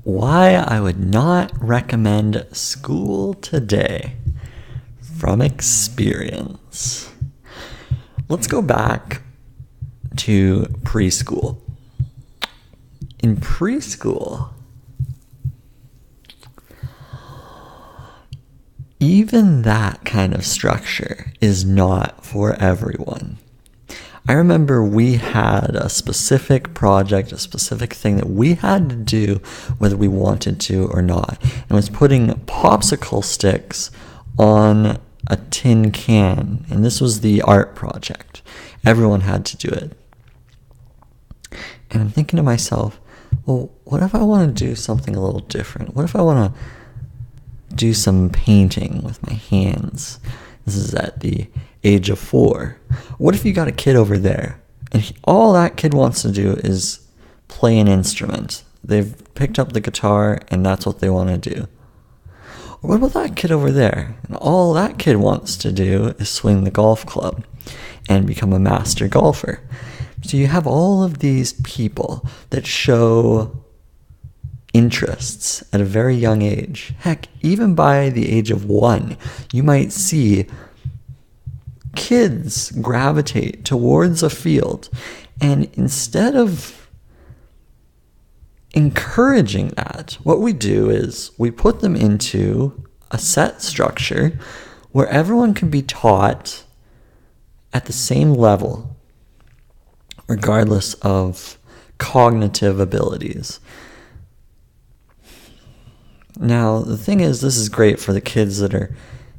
Why I would not recommend school today from experience. Let's go back to preschool. In preschool, even that kind of structure is not for everyone. I remember we had a specific project, a specific thing that we had to do whether we wanted to or not. And it was putting popsicle sticks on a tin can. And this was the art project. Everyone had to do it. And I'm thinking to myself, well, what if I want to do something a little different? What if I want to do some painting with my hands? This is at the age of 4. What if you got a kid over there and all that kid wants to do is play an instrument? They've picked up the guitar and that's what they want to do. Or what about that kid over there and all that kid wants to do is swing the golf club and become a master golfer? So you have all of these people that show interests at a very young age. Heck, even by the age of 1, you might see kids gravitate towards a field, and instead of encouraging that, what we do is we put them into a set structure where everyone can be taught at the same level, regardless of cognitive abilities. Now, the thing is, this is great for the kids that are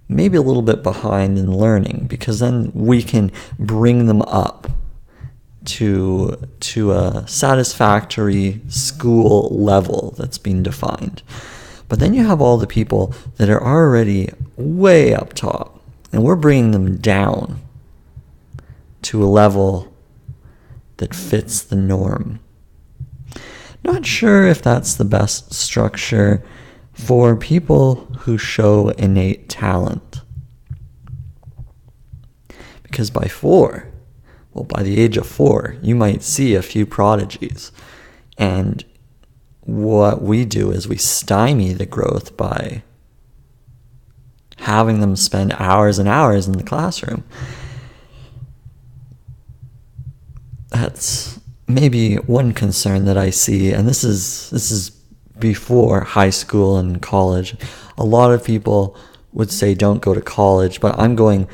maybe a little bit behind in learning, because then we can bring them up to a satisfactory school level that's been defined. But then you have all the people that are already way up top, and we're bringing them down to a level that fits the norm. Not sure if that's the best structure for people who show innate talent. Because by the age of 4, you might see a few prodigies. And what we do is we stymie the growth by having them spend hours and hours in the classroom. That's maybe one concern that I see, and this is before high school and college. A lot of people would say don't go to college, but I'm going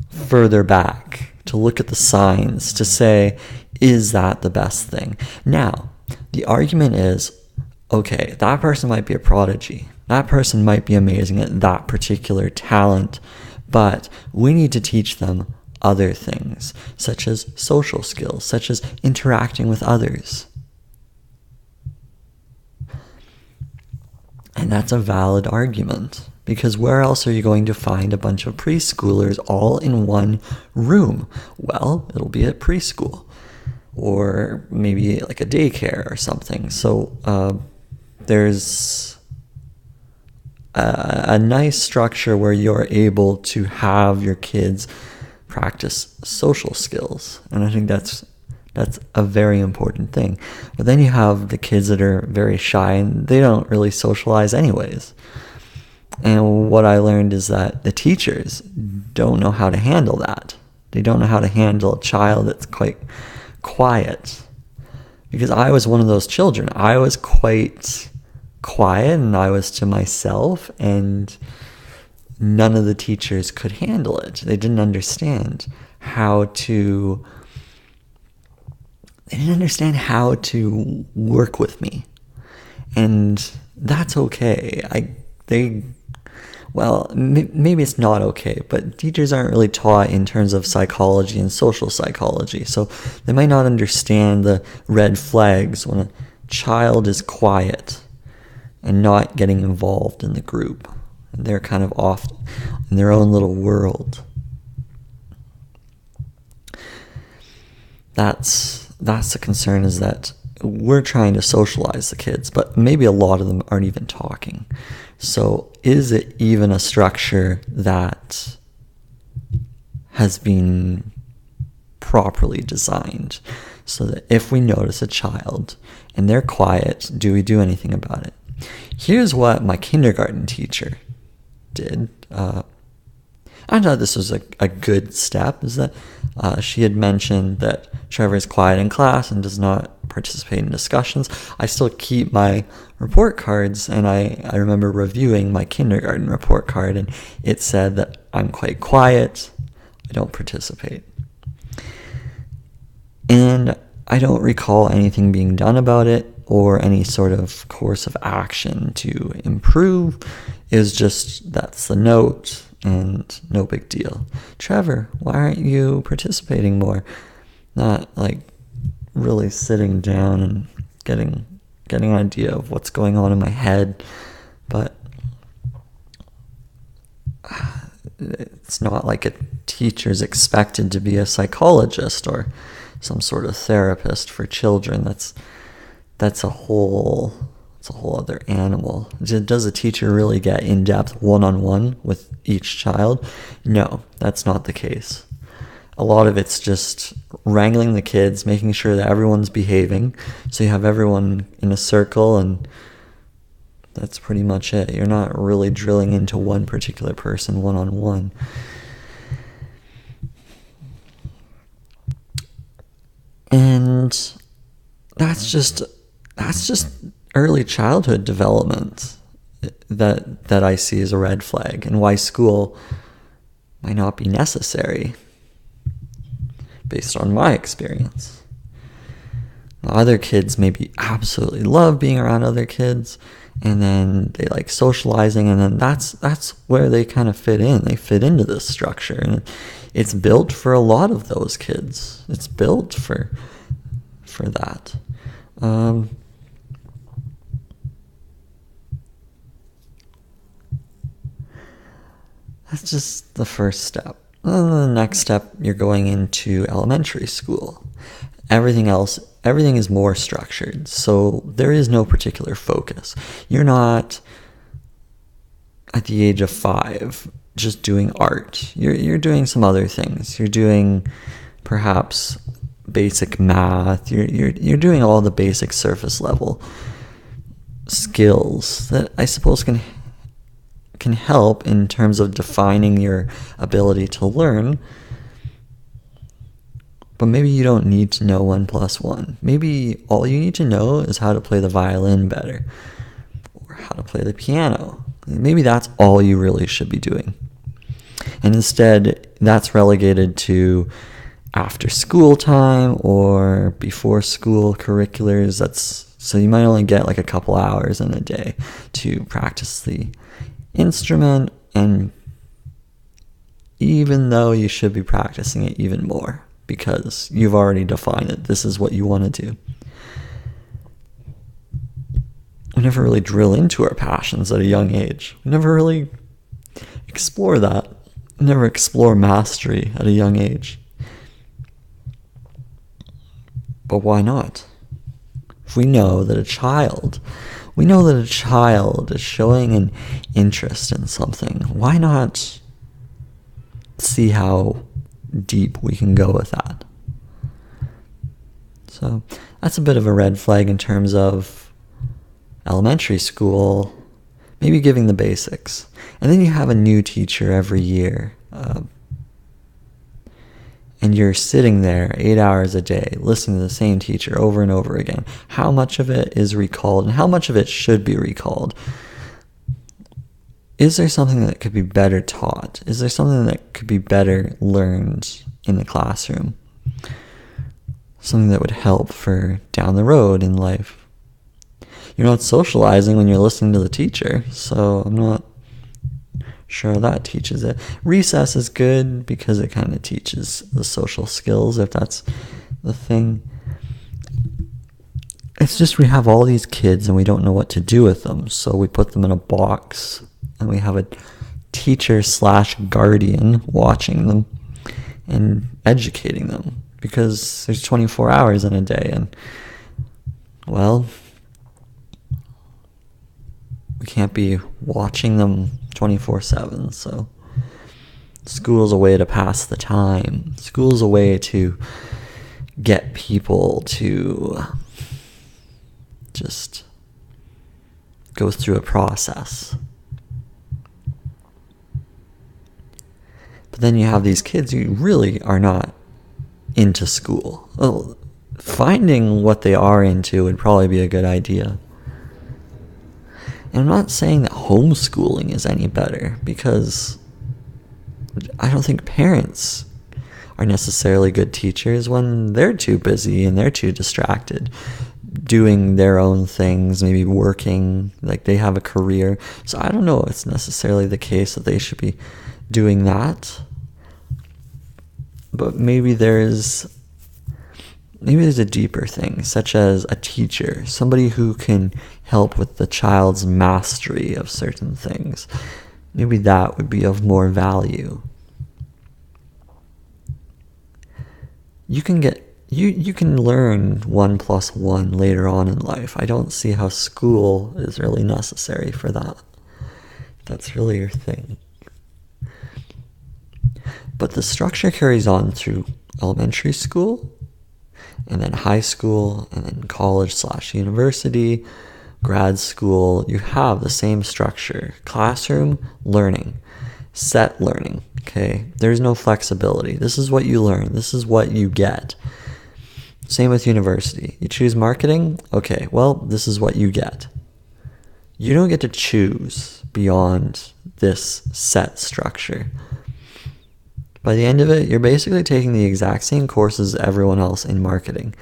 further back to look at the signs to say, is that the best thing? Now, the argument is, okay, that person might be a prodigy. That person might be amazing at that particular talent, but we need to teach them other things, such as social skills, such as interacting with others. And that's a valid argument, because where else are you going to find a bunch of preschoolers all in one room? Well, it'll be at preschool, or maybe like a daycare or something. So there's a nice structure where you're able to have your kids practice social skills, and I think that's a very important thing. But then you have the kids that are very shy and they don't really socialize anyways. And what I learned is that the teachers don't know how to handle that. They don't know how to handle a child that's quite quiet. Because I was one of those children. I was quite quiet and I was to myself, and none of the teachers could handle it. They didn't understand how to work with me. And that's okay. Maybe it's not okay, but teachers aren't really taught in terms of psychology and social psychology. So they might not understand the red flags when a child is quiet and not getting involved in the group. And they're kind of off in their own little world. That's the concern, is that we're trying to socialize the kids, but maybe a lot of them aren't even talking. So is it even a structure that has been properly designed so that if we notice a child and they're quiet, do we do anything about it? Here's what my kindergarten teacher did. I thought this was a good step, is that she had mentioned that Trevor is quiet in class and does not participate in discussions. I still keep my report cards, and I remember reviewing my kindergarten report card, and it said that I'm quite quiet, I don't participate. And I don't recall anything being done about it or any sort of course of action to improve. It was just, that's the note, and no big deal. Trevor, why aren't you participating more? Not like really sitting down and getting an idea of what's going on in my head. But it's not like a teacher's expected to be a psychologist or some sort of therapist for children. That's a whole other animal. Does a teacher really get in-depth one-on-one with each child? No, that's not the case. A lot of it's just wrangling the kids, making sure that everyone's behaving. So you have everyone in a circle, and that's pretty much it. You're not really drilling into one particular person one-on-one. And that's just early childhood development that I see as a red flag, and why school might not be necessary based on my experience. Other kids maybe absolutely love being around other kids, and then they like socializing, and then that's where they kind of fit in. They fit into this structure, and it's built for a lot of those kids. It's built for that. That's just the first step. And the next step, you're going into elementary school. Everything is more structured, so there is no particular focus. You're not at the age of 5 just doing art. You're doing some other things. You're doing perhaps basic math. You're doing all the basic surface level skills that I suppose can help in terms of defining your ability to learn. But maybe you don't need to know 1 + 1. Maybe all you need to know is how to play the violin better, or how to play the piano. Maybe that's all you really should be doing. And instead, that's relegated to after school time or before school curriculars. So you might only get like a couple hours in a day to practice the instrument, and even though you should be practicing it even more because you've already defined it, this is what you want to do. We never really drill into our passions at a young age. We never really explore that. We never explore mastery at a young age. But why not? If we know that a child is showing an interest in something, why not see how deep we can go with that? So that's a bit of a red flag in terms of elementary school, maybe giving the basics. And then you have a new teacher every year, and you're sitting there 8 hours a day listening to the same teacher over and over again. How much of it is recalled, and how much of it should be recalled? Is there something that could be better taught? Is there something that could be better learned in the classroom? Something that would help for down the road in life. You're not socializing when you're listening to the teacher, so I'm not sure that teaches it. Recess is good because it kind of teaches the social skills, if that's the thing. It's just we have all these kids and we don't know what to do with them, so we put them in a box and we have a teacher/guardian watching them and educating them, because there's 24 hours in a day, and well, we can't be watching them 24/7. So school's a way to pass the time. School's a way to get people to just goes through a process. But then you have these kids who really are not into school. Well, finding what they are into would probably be a good idea. And I'm not saying that homeschooling is any better, because I don't think parents are necessarily good teachers when they're too busy and they're too distracted, doing their own things, maybe working, like they have a career. So I don't know if it's necessarily the case that they should be doing that. But maybe there's a deeper thing, such as a teacher, somebody who can help with the child's mastery of certain things. Maybe that would be of more value. You can learn 1 + 1 later on in life. I don't see how school is really necessary for that. That's really your thing. But the structure carries on through elementary school, and then high school, and then college/university, grad school. You have the same structure. Classroom, learning. Set learning, okay? There's no flexibility. This is what you learn. This is what you get. Same with university. You choose marketing? Okay, well, this is what you get. You don't get to choose beyond this set structure. By the end of it, you're basically taking the exact same courses as everyone else in marketing,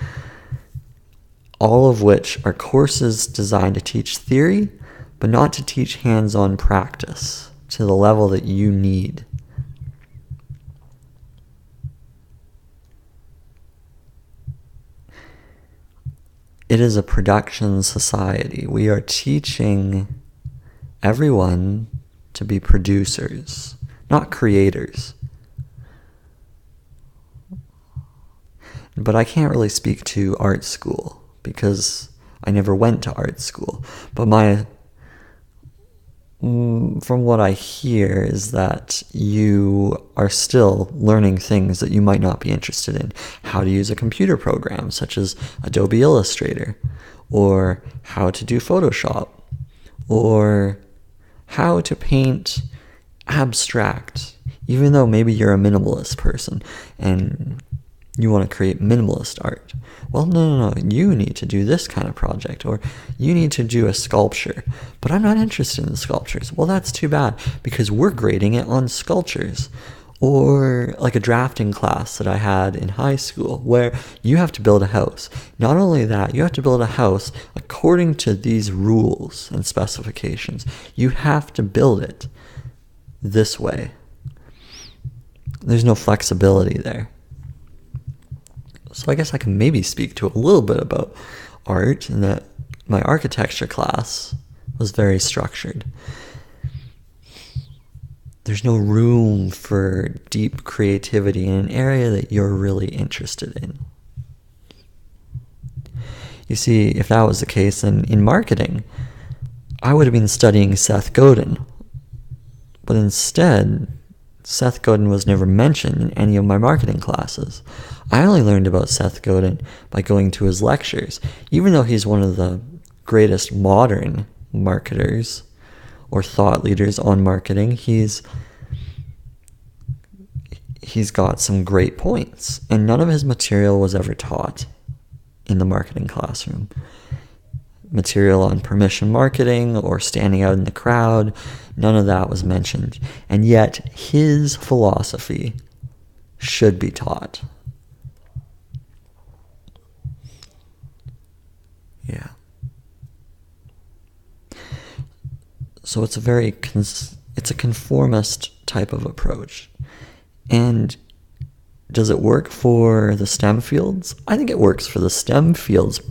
all of which are courses designed to teach theory, but not to teach hands-on practice to the level that you need. It is a production society. We are teaching everyone to be producers, not creators. But I can't really speak to art school because I never went to art school. But from what I hear is that you are still learning things that you might not be interested in. How to use a computer program such as Adobe Illustrator, or how to do Photoshop, or how to paint abstract, even though maybe you're a minimalist person and you want to create minimalist art. Well, no, you need to do this kind of project, or you need to do a sculpture. But I'm not interested in sculptures. Well, that's too bad, because we're grading it on sculptures. Or like a drafting class that I had in high school, where you have to build a house. Not only that, you have to build a house according to these rules and specifications. You have to build it this way. There's no flexibility there. So I guess I can maybe speak to a little bit about art, and that my architecture class was very structured. There's no room for deep creativity in an area that you're really interested in. You see, if that was the case, then in marketing, I would have been studying Seth Godin. But instead, Seth Godin was never mentioned in any of my marketing classes. I only learned about Seth Godin by going to his lectures. Even though he's one of the greatest modern marketers or thought leaders on marketing, he's got some great points. And none of his material was ever taught in the marketing classroom. Material on permission marketing or standing out in the crowd, none of that was mentioned. And yet his philosophy should be taught. Yeah. So it's a conformist type of approach. And does it work for the STEM fields? I think it works for the STEM fields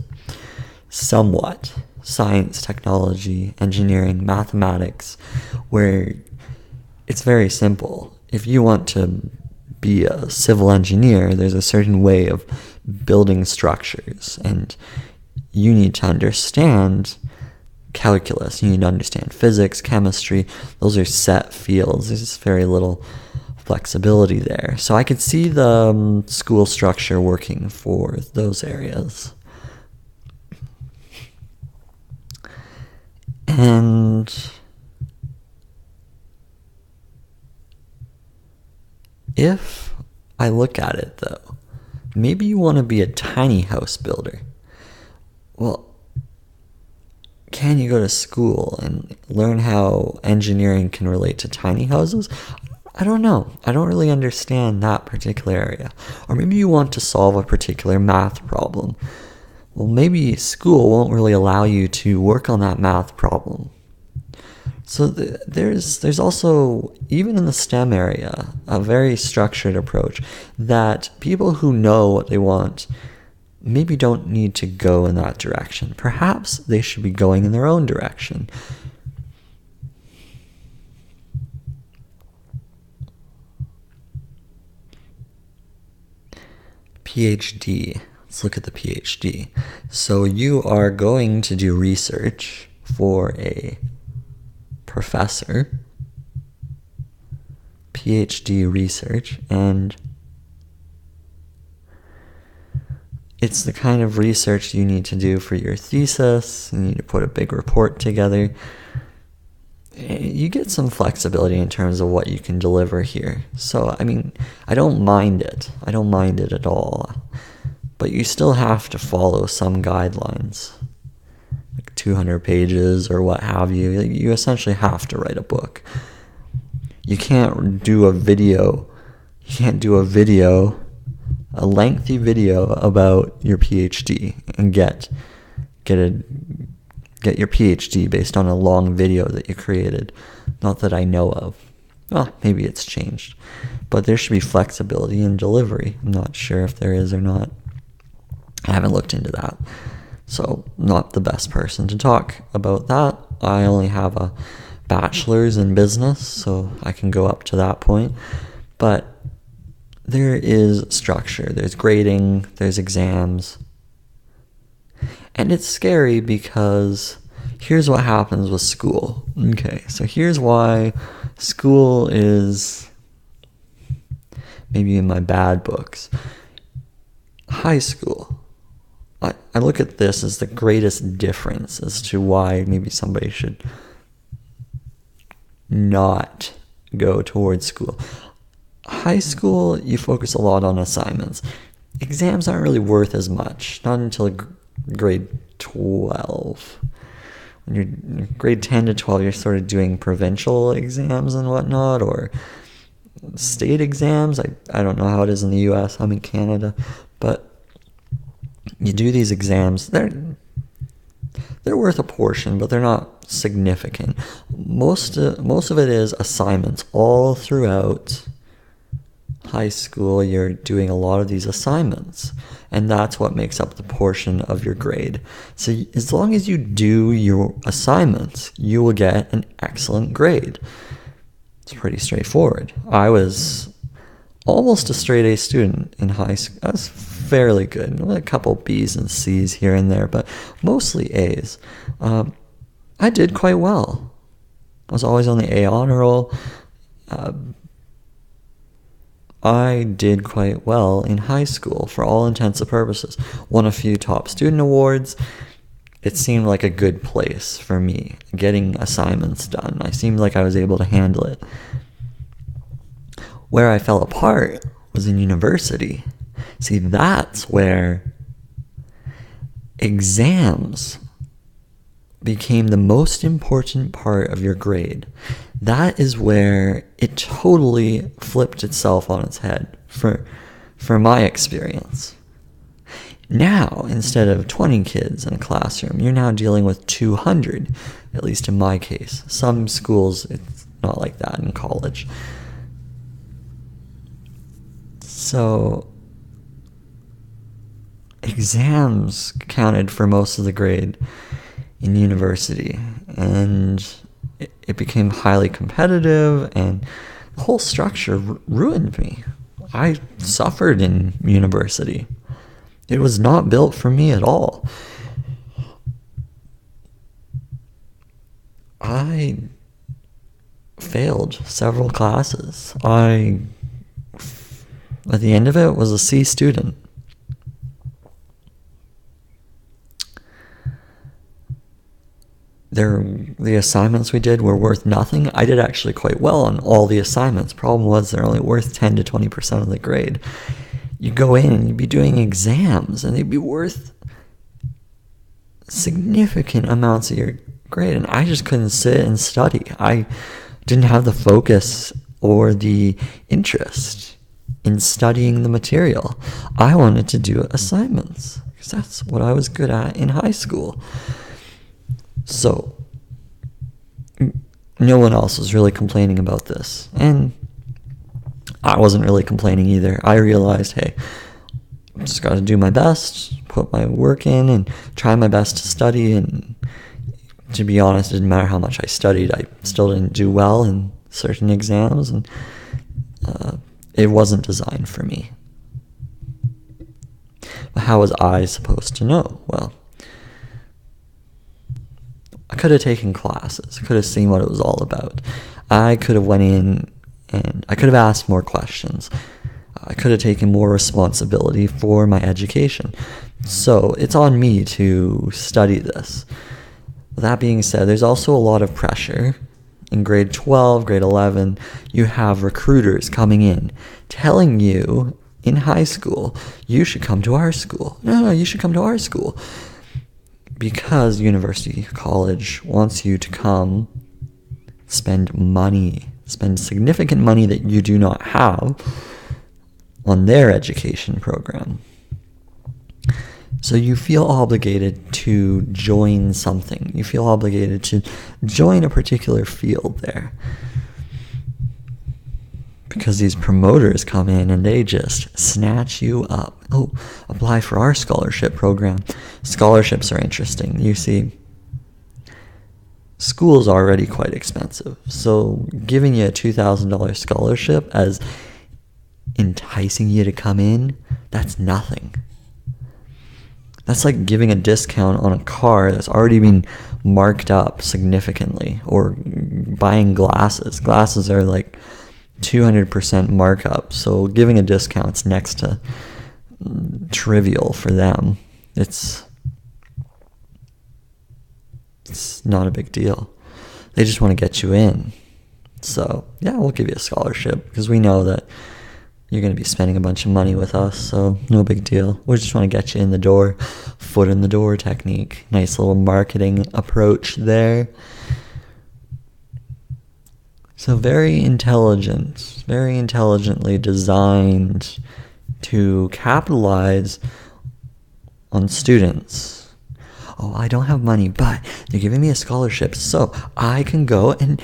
somewhat. Science, technology, engineering, mathematics, where it's very simple. If you want to be a civil engineer, there's a certain way of building structures, and you need to understand calculus, you need to understand physics, chemistry. Those are set fields. There's just very little flexibility there. So I could see the school structure working for those areas. And And if I look at it, though, maybe you want to be a tiny house builder. Well, can you go to school and learn how engineering can relate to tiny houses? I don't know. I don't really understand that particular area. Or maybe you want to solve a particular math problem. Well, maybe school won't really allow you to work on that math problem. So there's also, even in the STEM area, a very structured approach that people who know what they want maybe don't need to go in that direction. Perhaps they should be going in their own direction. PhD. Let's look at the PhD. So you are going to do research for a professor, PhD research, and it's the kind of research you need to do for your thesis. You need to put a big report together. You get some flexibility in terms of what you can deliver here. So, I mean, I don't mind it. I don't mind it at all. But you still have to follow some guidelines, like 200 pages or what have you. You essentially have to write a book. You can't do a video. You can't do a lengthy video about your PhD and get your PhD based on a long video that you created. Not that I know of. Well, maybe it's changed. But there should be flexibility in delivery. I'm not sure if there is or not. I haven't looked into that. So, not the best person to talk about that. I only have a bachelor's in business, so I can go up to that point. But there is structure. There's grading. There's exams. And it's scary because here's what happens with school. Okay, so here's why school is maybe in my bad books. High school. I look at this as the greatest difference as to why maybe somebody should not go towards school. High school, you focus a lot on assignments. Exams aren't really worth as much, not until grade 12. When you're grade 10 to 12, you're sort of doing provincial exams and whatnot, or state exams. I don't know how it is in the US. I'm in Canada. But you do these exams. They're worth a portion, but they're not significant. Most of it is assignments. All throughout high school, you're doing a lot of these assignments, and that's what makes up the portion of your grade. So as long as you do your assignments, you will get an excellent grade. It's pretty straightforward. I was almost a straight A student in high school. I was fairly good. A couple B's and C's here and there, but mostly A's. I did quite well. I was always on the A honor roll. I did quite well in high school for all intents and purposes. Won a few top student awards. It seemed like a good place for me, getting assignments done. I seemed like I was able to handle it. Where I fell apart was in university. See, that's where exams became the most important part of your grade. That is where it totally flipped itself on its head for my experience. Now, instead of 20 kids in a classroom, you're now dealing with 200, at least in my case. Some schools, it's not like that in college. So, exams counted for most of the grade in university, and it became highly competitive, and the whole structure ruined me. I suffered in university. It was not built for me at all. I failed several classes. At the end of it, was a C student. the assignments we did were worth nothing. I did actually quite well on all the assignments. Problem was they're only worth 10 to 20% of the grade. You go in and you'd be doing exams and they'd be worth significant amounts of your grade, and I just couldn't sit and study. I didn't have the focus or the interest in studying the material. I wanted to do assignments because that's what I was good at in high school. So no one else was really complaining about this, and I wasn't really complaining either. I realized, hey, I just got to do my best, put my work in, and try my best to study. And to be honest, it didn't matter how much I studied. I still didn't do well in certain exams, and it wasn't designed for me. But how was I supposed to know? Well, I could have taken classes. I could have seen what it was all about. I could have went in and I could have asked more questions. I could have taken more responsibility for my education. So it's on me to study this. That being said, there's also a lot of pressure. In grade 12, grade 11, you have recruiters coming in telling you in high school, you should come to our school. No, you should come to our school. Because university, college wants you to come spend significant money that you do not have on their education program. So you feel obligated to join something. You feel obligated to join a particular field there. Because these promoters come in and they just snatch you up. Oh, apply for our scholarship program. Scholarships are interesting. You see, school's already quite expensive. So giving you a $2,000 scholarship as enticing you to come in, that's nothing. That's like giving a discount on a car that's already been marked up significantly, or buying glasses. Glasses are like 200% markup, so giving a discount's next to trivial for them. It's not a big deal. They just want to get you in. So yeah, we'll give you a scholarship because we know that you're going to be spending a bunch of money with us, so no big deal. We just want to get you in the door. Foot in the door technique. Nice little marketing approach there. So very intelligently designed to capitalize on students. Oh, I don't have money, but they're giving me a scholarship, so I can go and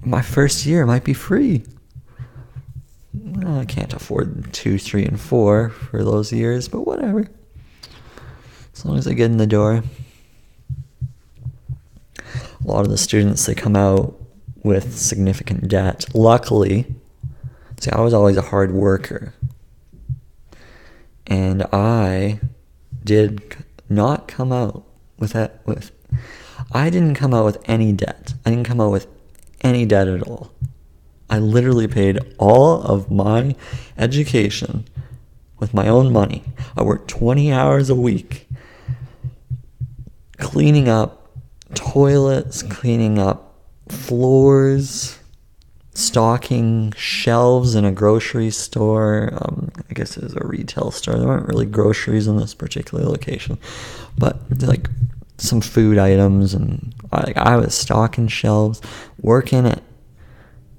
my first year might be free. Well, I can't afford 2, 3, and 4 for those years, but whatever. As long as I get in the door. A lot of the students, they come out with significant debt. Luckily, see, I was always a hard worker. And I did not come out with that. I didn't come out with any debt. I didn't come out with any debt at all. I literally paid all of my education with my own money. I worked 20 hours a week cleaning up toilets, cleaning up floors, stocking shelves in a grocery store. I guess it was a retail store. There weren't really groceries in this particular location, but like some food items, and I was stocking shelves, working at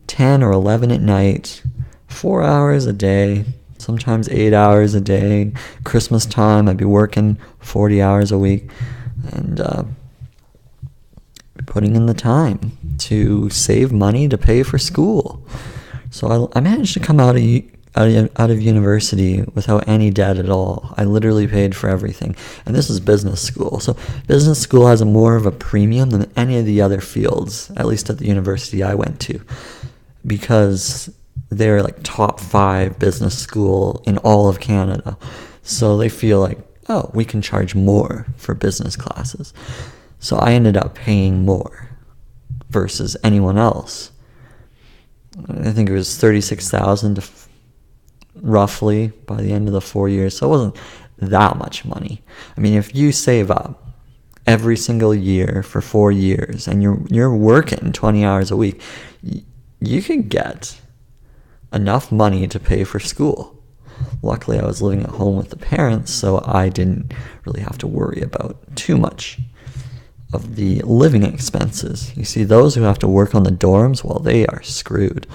10 or 11 at night, 4 hours a day, sometimes 8 hours a day. Christmas time, I'd be working 40 hours a week, and putting in the time to save money to pay for school. So I managed to come out of university without any debt at all. I literally paid for everything. And this is business school. So business school has more of a premium than any of the other fields, at least at the university I went to, because they're like top 5 business school in all of Canada. So they feel like, oh, we can charge more for business classes. So I ended up paying more versus anyone else. I think it was $36,000 roughly by the end of the 4 years. So it wasn't that much money. I mean, if you save up every single year for 4 years, and you're working 20 hours a week, you can get enough money to pay for school. Luckily, I was living at home with the parents, so I didn't really have to worry about too much of the living expenses. You see, those who have to work on the dorms, well, they are screwed.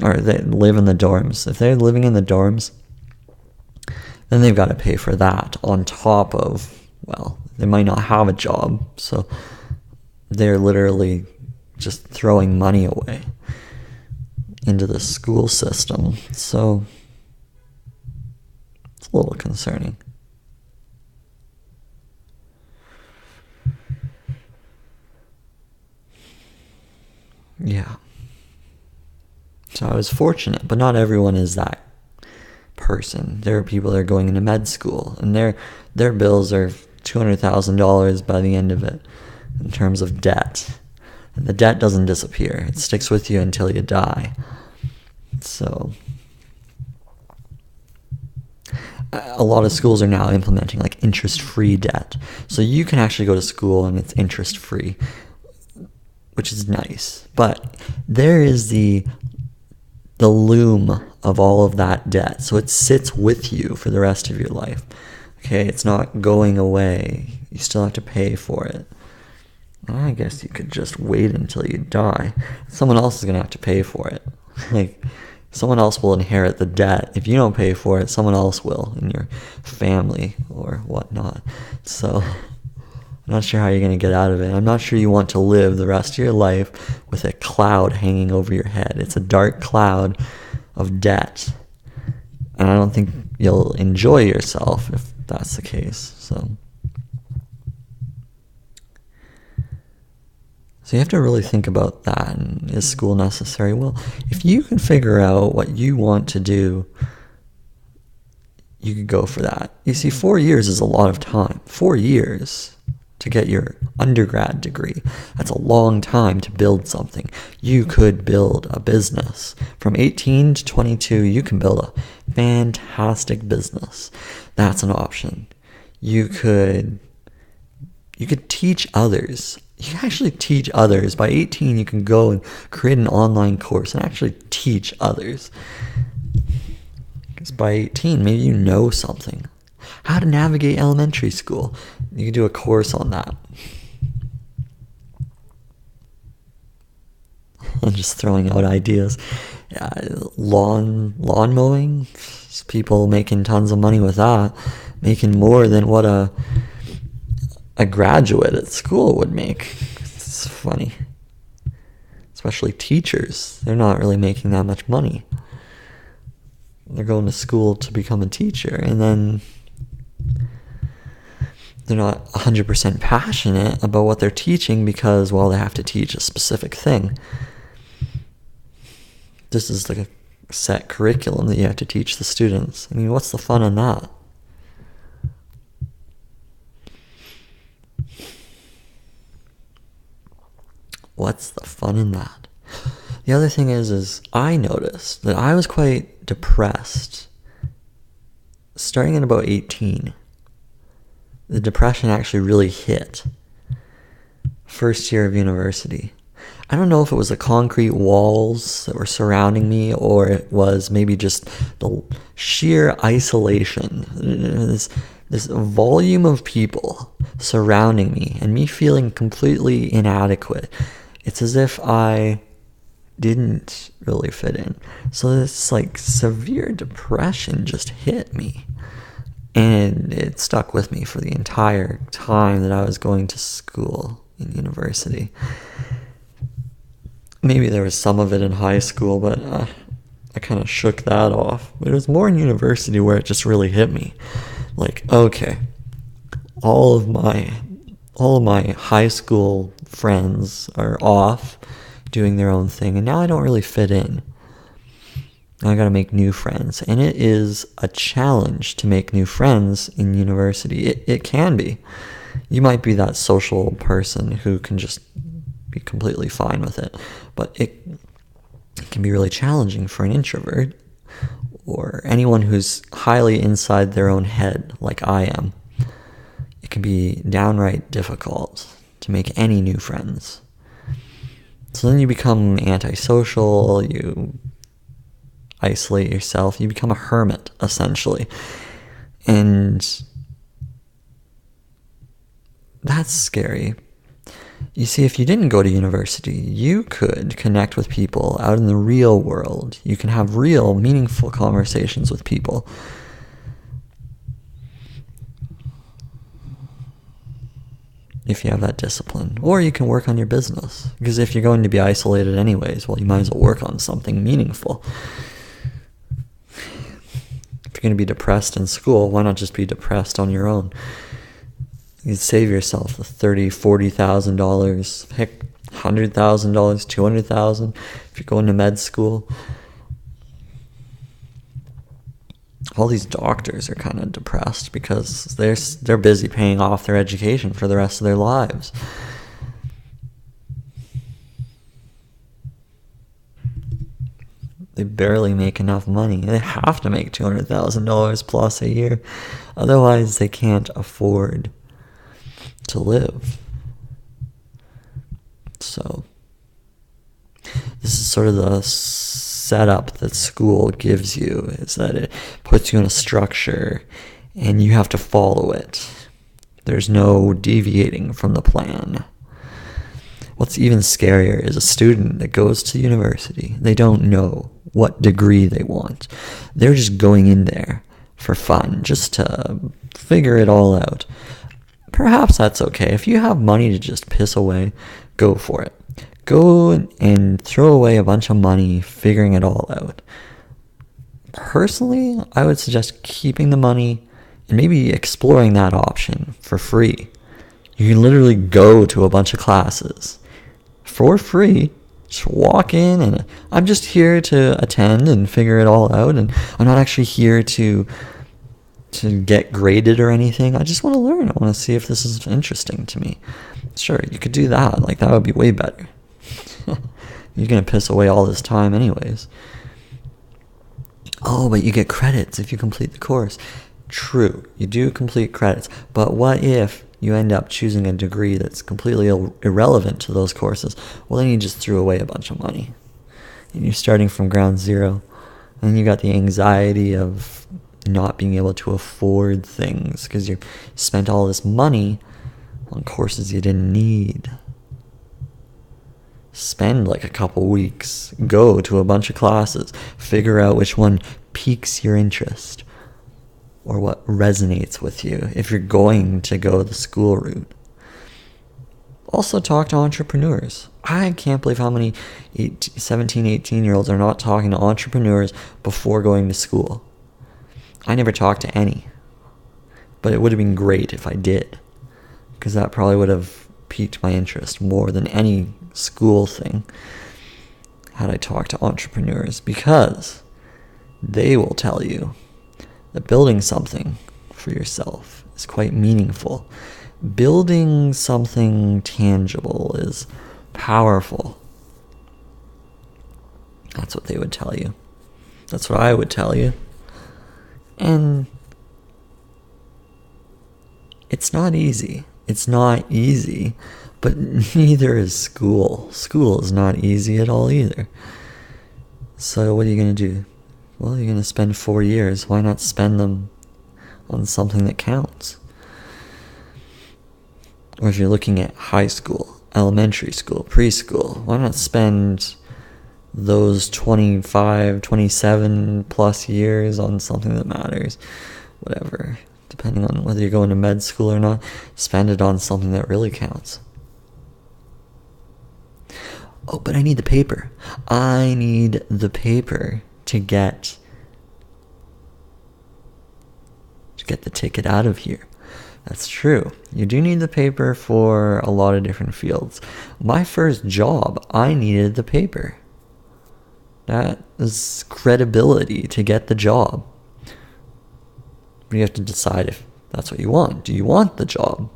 Or they live in the dorms. If they're living in the dorms, then they've got to pay for that on top of, well, they might not have a job, so they're literally just throwing money away into the school system. So it's a little concerning. Yeah. So I was fortunate, but not everyone is that person. There are people that are going into med school, and their bills are $200,000 by the end of it in terms of debt. And the debt doesn't disappear. It sticks with you until you die. So a lot of schools are now implementing like interest-free debt. So you can actually go to school and it's interest-free, which is nice. But there is the loom of all of that debt. So it sits with you for the rest of your life. Okay, it's not going away. You still have to pay for it. I guess you could just wait until you die. Someone else is going to have to pay for it. Like, someone else will inherit the debt. If you don't pay for it, someone else will in your family or whatnot. So I'm not sure how you're going to get out of it. I'm not sure you want to live the rest of your life with a cloud hanging over your head. It's a dark cloud of debt. And I don't think you'll enjoy yourself if that's the case. So you have to really think about that. And is school necessary? Well, if you can figure out what you want to do, you could go for that. You see, 4 years is a lot of time. 4 years to get your undergrad degree. That's a long time to build something. You could build a business. From 18 to 22, you can build a fantastic business. That's an option. You could teach others. You can actually teach others. By 18, you can go and create an online course and actually teach others. Because by 18, maybe you know something. How to navigate elementary school. You can do a course on that. I'm just throwing out ideas. Lawn mowing. There's people making tons of money with that. Making more than what a graduate at school would make. It's funny. Especially teachers. They're not really making that much money. They're going to school to become a teacher, and then they're not 100% passionate about what they're teaching because, well, they have to teach a specific thing. This is like a set curriculum that you have to teach the students. I mean, what's the fun in that? What's the fun in that? The other thing is I noticed that I was quite depressed starting at about 18. The depression actually really hit first year of university. I don't know if it was the concrete walls that were surrounding me or it was maybe just the sheer isolation. This volume of people surrounding me and me feeling completely inadequate. It's as if I didn't really fit in. So this like severe depression just hit me. And it stuck with me for the entire time that I was going to school in university. Maybe there was some of it in high school, but I kind of shook that off. But it was more in university where it just really hit me. Like, okay, all of my high school friends are off doing their own thing, and now I don't really fit in. I gotta make new friends, and it is a challenge to make new friends in university. It can be. You might be that social person who can just be completely fine with it, but it can be really challenging for an introvert or anyone who's highly inside their own head like I am. it can be downright difficult to make any new friends. So then you become antisocial, you isolate yourself, you become a hermit, essentially. And that's scary. You see, if you didn't go to university, you could connect with people out in the real world. You can have real, meaningful conversations with people. If you have that discipline. Or you can work on your business. Because if you're going to be isolated anyways, well, you might as well work on something meaningful. If you're going to be depressed in school, why not just be depressed on your own? You'd save yourself the $30,000, $40,000, heck, $100,000, $200,000 if you're going to med school. All these doctors are kind of depressed because they're busy paying off their education for the rest of their lives. They barely make enough money. They have to make $200,000 plus a year. Otherwise, they can't afford to live. So, this is sort of the setup that school gives you, is that it puts you in a structure and you have to follow it. There's no deviating from the plan. What's even scarier is a student that goes to university. They don't know what degree they want. They're just going in there for fun, just to figure it all out. Perhaps that's okay. If you have money to just piss away, go for it. Go and throw away a bunch of money figuring it all out. Personally, I would suggest keeping the money and maybe exploring that option for free. You can literally go to a bunch of classes for free. Just walk in and I'm just here to attend and figure it all out, and I'm not actually here to get graded or anything. I just want to learn. I want to see if this is interesting to me. Sure, you could do that. Like, that would be way better. You're going to piss away all this time anyways. Oh, but you get credits if you complete the course. True, you do complete credits. But what if you end up choosing a degree that's completely irrelevant to those courses? Well, then you just threw away a bunch of money. And you're starting from ground zero. And you got the anxiety of not being able to afford things because you spent all this money on courses you didn't need. Spend like a couple weeks, go to a bunch of classes, figure out which one piques your interest or what resonates with you if you're going to go the school route. Also, talk to entrepreneurs. I can't believe how many 17, 18-year-olds are not talking to entrepreneurs before going to school. I never talked to any, but it would have been great if I did, because that probably would have piqued my interest more than any school thing had I talked to entrepreneurs, because they will tell you that building something for yourself is quite meaningful. Building something tangible is powerful. That's what they would tell you. That's what I would tell you. And it's not easy. It's not easy, but neither is school. School is not easy at all either. So what are you going to do? Well, you're going to spend 4 years. Why not spend them on something that counts? Or if you're looking at high school, elementary school, preschool, why not spend those 25, 27 plus years on something that matters? Whatever. Depending on whether you're going to med school or not, spend it on something that really counts. Oh, but I need the paper. I need the paper to get the ticket out of here. That's true. You do need the paper for a lot of different fields. My first job, I needed the paper. That is credibility to get the job. But you have to decide if that's what you want. Do you want the job?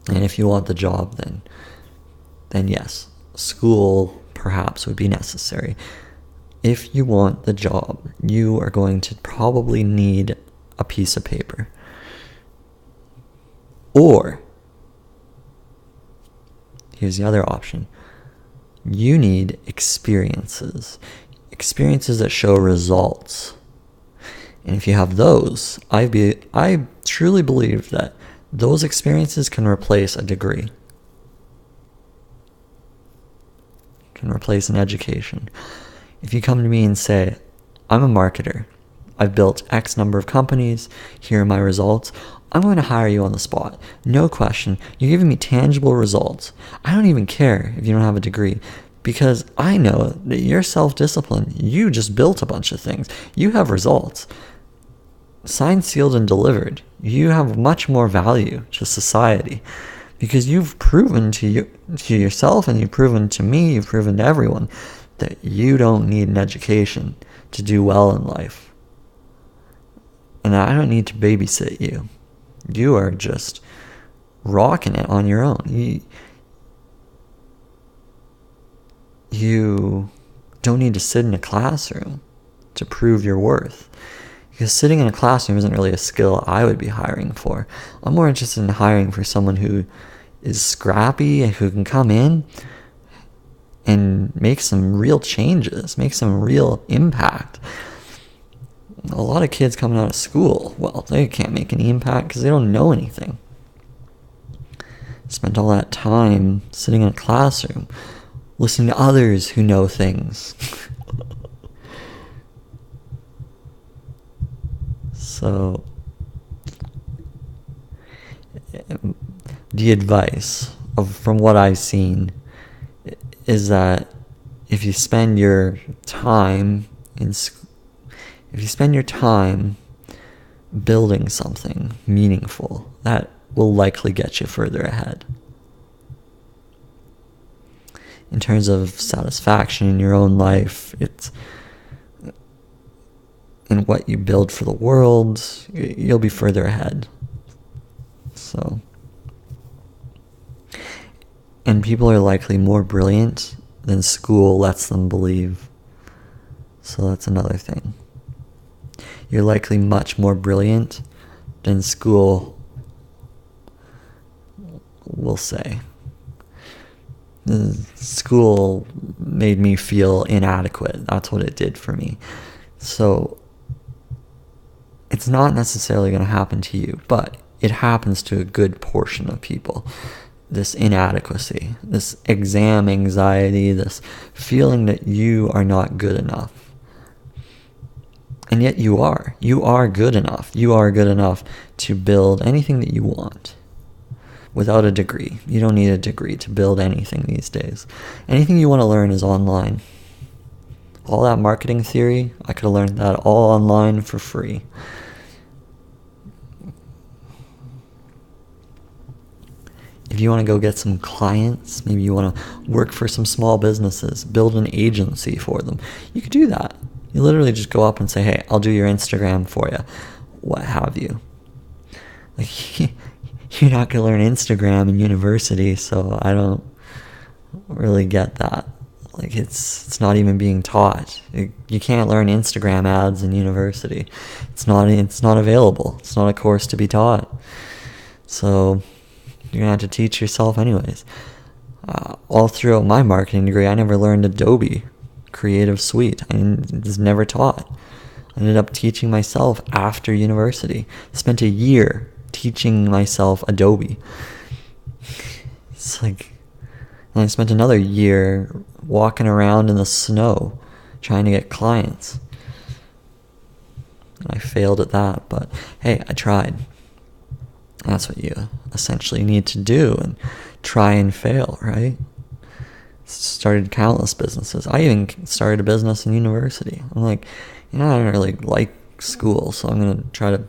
And if you want the job, then yes, school perhaps would be necessary. if you want the job, you are going to probably need a piece of paper. Or, here's the other option. You need experiences. Experiences that show results. And if you have those, I truly believe that those experiences can replace a degree. Can replace an education. If you come to me and say, I'm a marketer, I've built X number of companies, here are my results, I'm going to hire you on the spot. No question. You're giving me tangible results. I don't even care if you don't have a degree, because I know that you're self-disciplined. You just built a bunch of things. You have results. Signed, sealed, and delivered. You have much more value to society because you've proven to yourself, and you've proven to me, you've proven to everyone that you don't need an education to do well in life. And I don't need to babysit you. You are just rocking it on your own. You don't need to sit in a classroom to prove your worth. Because sitting in a classroom isn't really a skill I would be hiring for. I'm more interested in hiring for someone who is scrappy and who can come in and make some real changes, make some real impact. A lot of kids coming out of school, well, they can't make any impact because they don't know anything. Spent all that time sitting in a classroom, listening to others who know things. So, the advice from what I've seen is that if you spend your time building something meaningful, that will likely get you further ahead. In terms of satisfaction in your own life, it's in what you build for the world, you'll be further ahead. So, and people are likely more brilliant than school lets them believe. So that's another thing. You're likely much more brilliant than school will say. School made me feel inadequate. That's what it did for me. So it's not necessarily going to happen to you, but it happens to a good portion of people. This inadequacy, this exam anxiety, this feeling that you are not good enough. And yet you are. You are good enough. You are good enough to build anything that you want without a degree. You don't need a degree to build anything these days. Anything you want to learn is online. All that marketing theory, I could have learned that all online for free. If you want to go get some clients, maybe you want to work for some small businesses, build an agency for them, you could do that. You literally just go up and say, hey, I'll do your Instagram for you, what have you. Like, you're not going to learn Instagram in university, so I don't really get that. Like, it's not even being taught. You can't learn Instagram ads in university. It's not available. It's not a course to be taught. So you're going to have to teach yourself anyways. All throughout my marketing degree, I never learned Adobe Creative Suite. It was never taught. I ended up teaching myself after university. Spent a year teaching myself Adobe. It's like, and I spent another year walking around in the snow trying to get clients. And I failed at that, but hey, I tried. That's what you essentially need to do, and try and fail, right? Started countless businesses. I even started a business in university. I'm like, I don't really like school, so I'm going to try to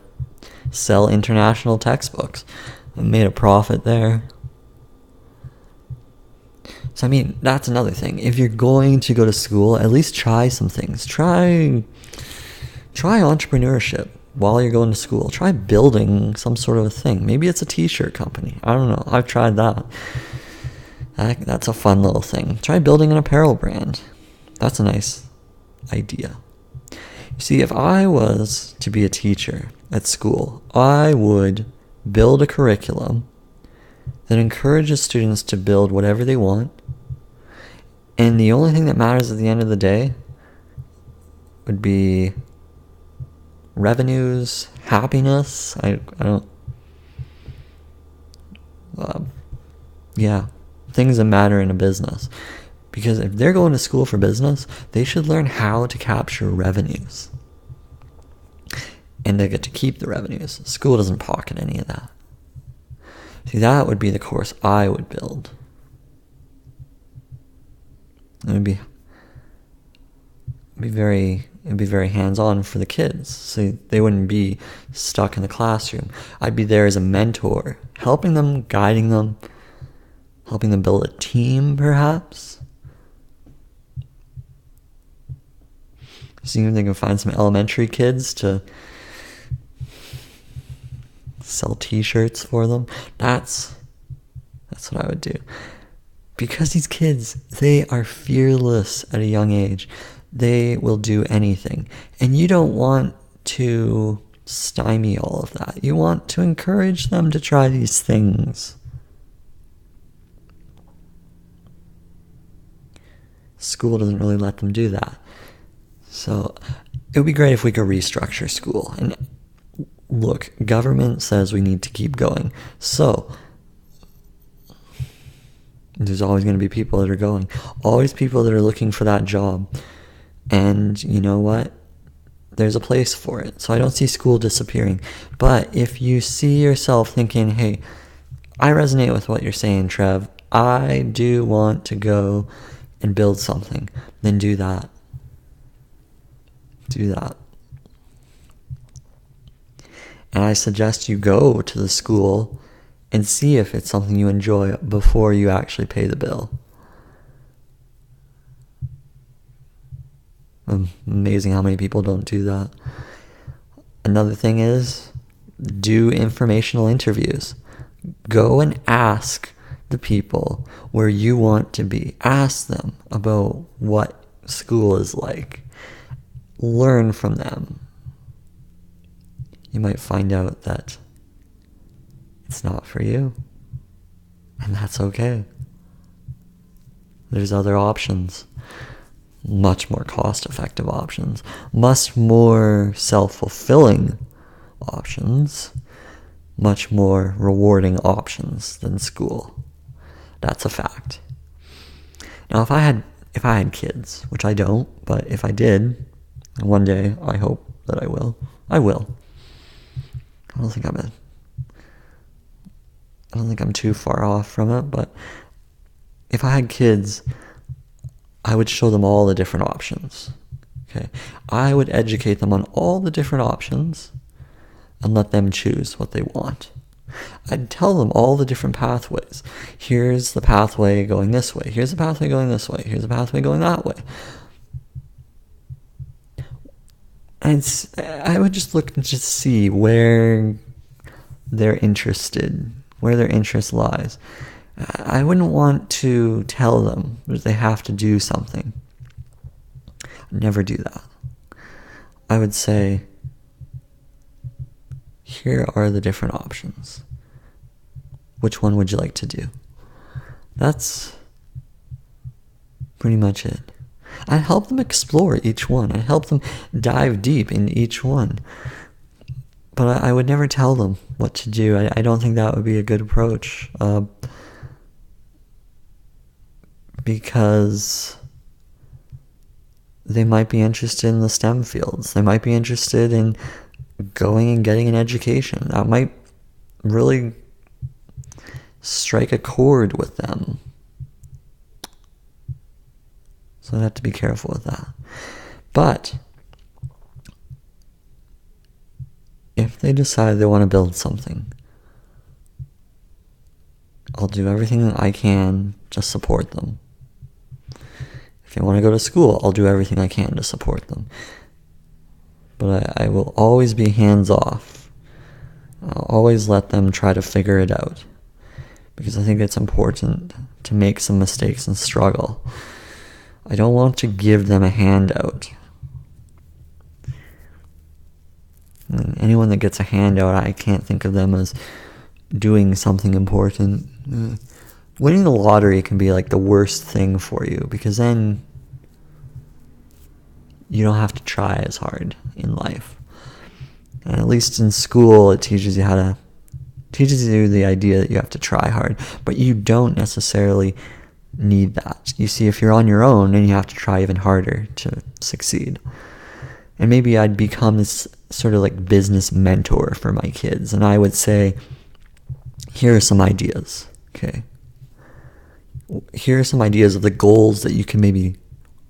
sell international textbooks. I made a profit there. So, I mean, that's another thing. If you're going to go to school, at least try some things. Try entrepreneurship while you're going to school. Try building some sort of a thing. Maybe it's a t-shirt company. I don't know. I've tried that. That's a fun little thing. Try building an apparel brand. That's a nice idea. You see, if I was to be a teacher at school, I would build a curriculum that encourages students to build whatever they want, and the only thing that matters at the end of the day would be revenues, happiness. I don't. Yeah, things that matter in a business. Because if they're going to school for business, they should learn how to capture revenues. And they get to keep the revenues. School doesn't pocket any of that. See, that would be the course I would build. It'd be very hands-on for the kids. So they wouldn't be stuck in the classroom. I'd be there as a mentor, helping them, guiding them, helping them build a team, perhaps. See if they can find some elementary kids to sell t-shirts for them. That's what I would do. Because these kids, they are fearless at a young age. They will do anything. And you don't want to stymie all of that. You want to encourage them to try these things. School doesn't really let them do that. So it would be great if we could restructure school. And look, government says we need to keep going. So there's always going to be people that are going. Always people that are looking for that job. And you know what? There's a place for it. So I don't see school disappearing. But if you see yourself thinking, hey, I resonate with what you're saying, Trev. I do want to go and build something. Then do that. Do that. And I suggest you go to the school and see if it's something you enjoy before you actually pay the bill. Amazing how many people don't do that. Another thing is, do informational interviews. Go and ask the people where you want to be. Ask them about what school is like. Learn from them. You might find out that it's not for you. And that's okay. There's other options. Much more cost-effective options. Much more self-fulfilling options. Much more rewarding options than school. That's a fact. Now, if I had kids, which I don't, but if I did, one day, I hope that I will. I will. I don't think I'm too far off from it, but if I had kids, I would show them all the different options. Okay? I would educate them on all the different options and let them choose what they want. I'd tell them all the different pathways. Here's the pathway going this way. Here's the pathway going this way. Here's the pathway going that way. And I would just look and just see where they're interested, where their interest lies. I wouldn't want to tell them that they have to do something. I'd never do that. I would say, here are the different options. Which one would you like to do? That's pretty much it. I'd help them explore each one. I'd help them dive deep in each one. But I would never tell them what to do. I don't think that would be a good approach. Because they might be interested in the STEM fields. They might be interested in going and getting an education. That might really strike a chord with them. So I'd have to be careful with that. But if they decide they want to build something, I'll do everything I can to support them. If they want to go to school, I'll do everything I can to support them. But I will always be hands off. I'll always let them try to figure it out. Because I think it's important to make some mistakes and struggle. I don't want to give them a handout. Anyone that gets a handout, I can't think of them as doing something important. Winning the lottery can be like the worst thing for you, because then you don't have to try as hard in life. And at least in school, it teaches you the idea that you have to try hard, but you don't necessarily need that. You see, if you're on your own, then you have to try even harder to succeed. And maybe I'd become this sort of like business mentor for my kids, and I would say, here are some ideas, okay? Here are some ideas of the goals that you can maybe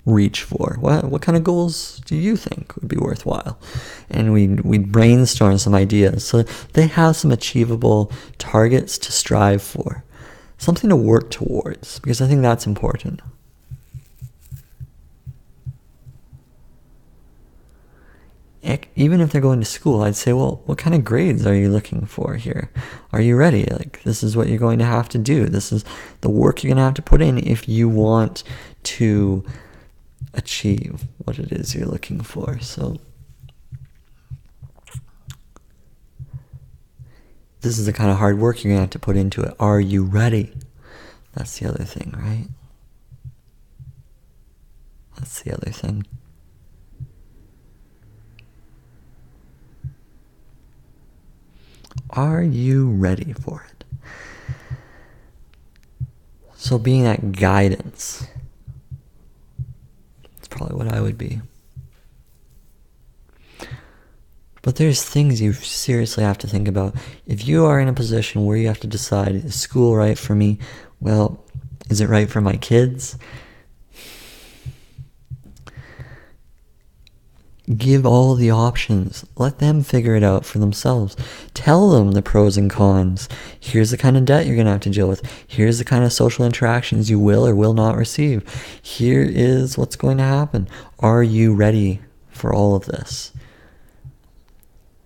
reach for. What kind of goals do you think would be worthwhile? And we'd brainstorm some ideas so they have some achievable targets to strive for, something to work towards, because I think that's important. Even if they're going to school, I'd say, well, what kind of grades are you looking for here? Are you ready? Like, this is what you're going to have to do. This is the work you're going to have to put in if you want to achieve what it is you're looking for. So this is the kind of hard work you're going to have to put into it. Are you ready? That's the other thing, right? That's the other thing. Are you ready for it? So being that guidance, that's probably what I would be. But there's things you seriously have to think about. If you are in a position where you have to decide, is school right for me? Well, is it right for my kids? Give all the options. Let them figure it out for themselves. Tell them the pros and cons. Here's the kind of debt you're going to have to deal with. Here's the kind of social interactions you will or will not receive. Here is what's going to happen. Are you ready for all of this?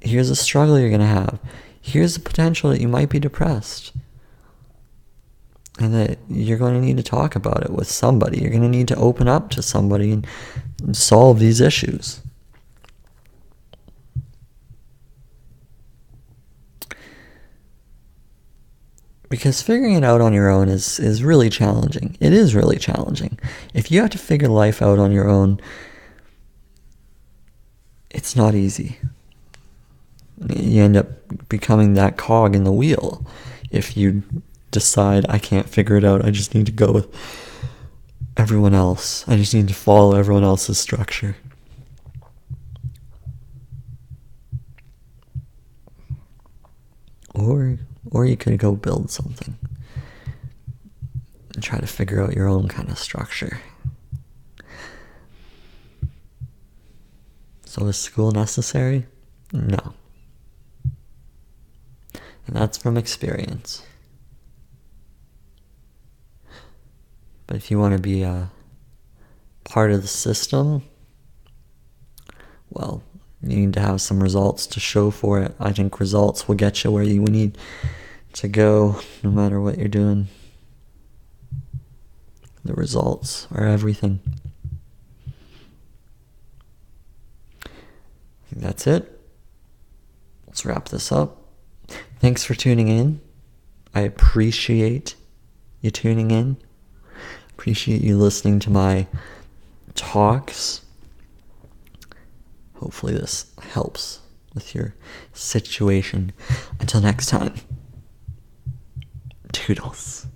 Here's a struggle you're going to have. Here's the potential that you might be depressed. And that you're going to need to talk about it with somebody. You're going to need to open up to somebody and solve these issues. Because figuring it out on your own is really challenging. It is really challenging. If you have to figure life out on your own, it's not easy. You end up becoming that cog in the wheel. If you decide, I can't figure it out, I just need to go with everyone else. I just need to follow everyone else's structure. Or you could go build something and try to figure out your own kind of structure. So is school necessary? No. And that's from experience. But if you want to be a part of the system, well, you need to have some results to show for it. I think results will get you where you need to go, no matter what you're doing. The results are everything. I think that's it. Let's wrap this up. Thanks for tuning in. I appreciate you tuning in. Appreciate you listening to my talks. Hopefully this helps with your situation. Until next time, toodles.